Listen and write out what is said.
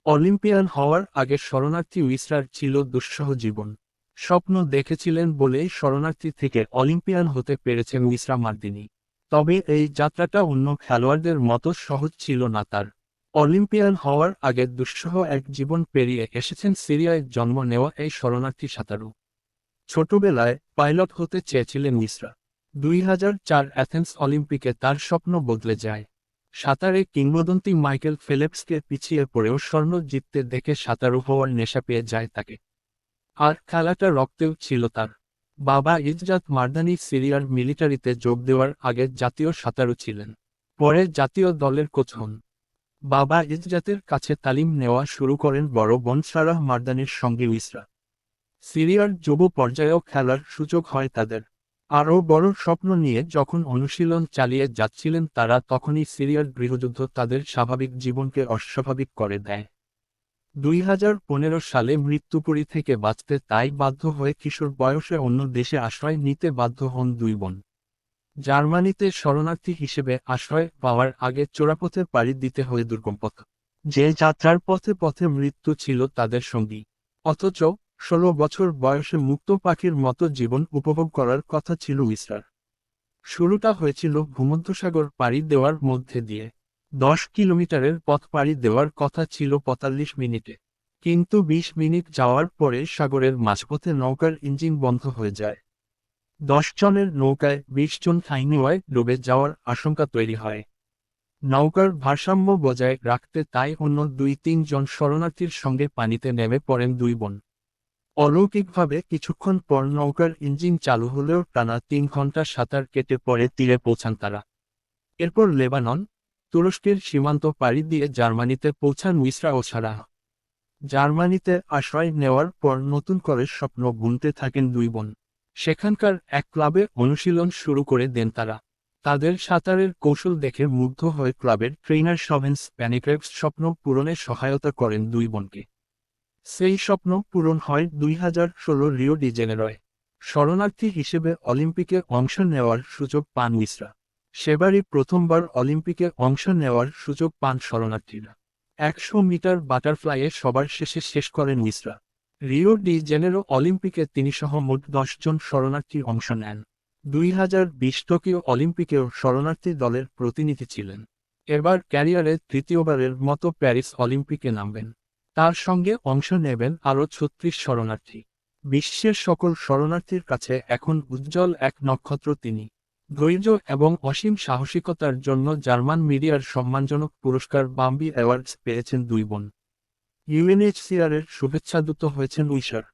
Olympian হওয়ার আগে শরণার্থী উইসরার ছিল দুঃসহ জীবন। স্বপ্ন দেখেছিলেন বলেই শরণার্থী থেকে অলিম্পিয়ান হতে পেরেছেন উইসরা মার্দিনি। তবে এই যাত্রাটা অন্য খেলোয়াড়দের মতো সহজ ছিল না তার। অলিম্পিয়ান হওয়ার আগে দুঃসহ এক জীবন পেরিয়ে এসেছেন সিরিয়ায় জন্ম নেওয়া এই শরণার্থী সাঁতারু। ছোটবেলায় পাইলট হতে চেয়েছিলেন উইসরা। 2004 অ্যাথেন্স অলিম্পিকে তার স্বপ্ন বদলে যায়। সাঁতারে কিংবদন্তি মাইকেল ফেলেপসকে পিছিয়ে পড়েও স্বর্ণ জিততে দেখে সাঁতারু হওয়ার নেশা পেয়ে যায় তাকে। আর খেলাটা রক্তেও ছিল তার। বাবা ইজজাত মারদানি সিরিয়ার মিলিটারিতে যোগ দেওয়ার আগে জাতীয় সাঁতারু ছিলেন। পরে জাতীয় দলের কোচ হন। বাবা ইজজাতের কাছে তালিম নেওয়া শুরু করেন বড় বোন সারাহ মারদানির সঙ্গে উইসরা। সিরিয়ার যুব পর্যায়েও খেলার সুযোগ হয় তাদের। আরও বড় স্বপ্ন নিয়ে যখন অনুশীলন চালিয়ে যাচ্ছিলেন তারা, তখনই সিরিয়ার গৃহযুদ্ধ তাদের স্বাভাবিক জীবনকে অস্বাভাবিক করে দেয়। 2015 সালে মৃত্যুপুরী থেকে বাঁচতে তাই বাধ্য হয়ে কিশোর বয়সে অন্য দেশে আশ্রয় নিতে বাধ্য হন দুই বোন। জার্মানিতে শরণার্থী হিসেবে আশ্রয় পাওয়ার আগে চোরাপথে পাড়ি দিতে হয় দুর্গম পথ। যে যাত্রার পথে পথে মৃত্যু ছিল তাদের সঙ্গী। অথচ 16 বছর বয়সে মুক্ত পাখির মতো জীবন উপভোগ করার কথা ছিল উইসরার। শুরুটা হয়েছিল ভূমধ্যসাগর পাড়ি দেওয়ার মধ্যে দিয়ে। 10 কিলোমিটারের পথ পাড়ি দেওয়ার কথা ছিল 45 মিনিটে। কিন্তু 20 মিনিট যাওয়ার পরে সাগরের মাঝপথে নৌকার ইঞ্জিন বন্ধ হয়ে যায়। 10 জনের নৌকায় 20 জন ঠাঁই নেওয়ায় ডুবে যাওয়ার আশঙ্কা তৈরি হয়। নৌকার ভারসাম্য বজায় রাখতে তাই অন্য 2-3 জন শরণার্থীর সঙ্গে পানিতে নেমে পড়েন দুই বোন। অলৌকিকভাবে কিছুক্ষণ পর নৌকার ইঞ্জিন চালু হলেও টানা 3 ঘন্টা সাঁতার কেটে পরে তীরে পৌঁছান তারা। এরপর লেবানন, তুরস্কের সীমান্ত পাড়ি দিয়ে জার্মানিতে পৌঁছান উইসরা ও সারাহ। জার্মানিতে আশ্রয় নেওয়ার পর নতুন করে স্বপ্ন বুনতে থাকেন দুই বোন। সেখানকার এক ক্লাবে অনুশীলন শুরু করে দেন তারা। তাদের সাঁতারের কৌশল দেখে মুগ্ধ হয়ে ক্লাবের ট্রেনার সভেন্স প্যানিক্রেভস স্বপ্ন পূরণে সহায়তা করেন দুই বোনকে। সেই স্বপ্ন পূরণ হয় 2016 রিও ডি জেনেরোয়। শরণার্থী হিসেবে অলিম্পিকে অংশ নেওয়ার সুযোগ পান উইসরা। সেবারই প্রথমবার অলিম্পিকে অংশ নেওয়ার সুযোগ পান শরণার্থীরা। 100 মিটার বাটারফ্লাইয়ে সবার শেষে শেষ করেন উইসরা। রিও ডি জেনেরো অলিম্পিকে তিনি সহ মোট 10 জন শরণার্থী অংশ নেন। 2020 টোকিও অলিম্পিকেও শরণার্থী দলের প্রতিনিধি ছিলেন। এবার ক্যারিয়ারে তৃতীয়বারের মতো প্যারিস অলিম্পিকে নামবেন। তার সঙ্গে অংশ নেবেন আরও 36 শরণার্থী। বিশ্বের সকল শরণার্থীর কাছে এখন উজ্জ্বল এক নক্ষত্র তিনি। ধৈর্য এবং অসীম সাহসিকতার জন্য জার্মান মিডিয়ার সম্মানজনক পুরস্কার বাম্বি অ্যাওয়ার্ডস পেয়েছেন দুই বোন। ইউএনএইচসিআরের শুভেচ্ছাদূত হয়েছেন উইসার।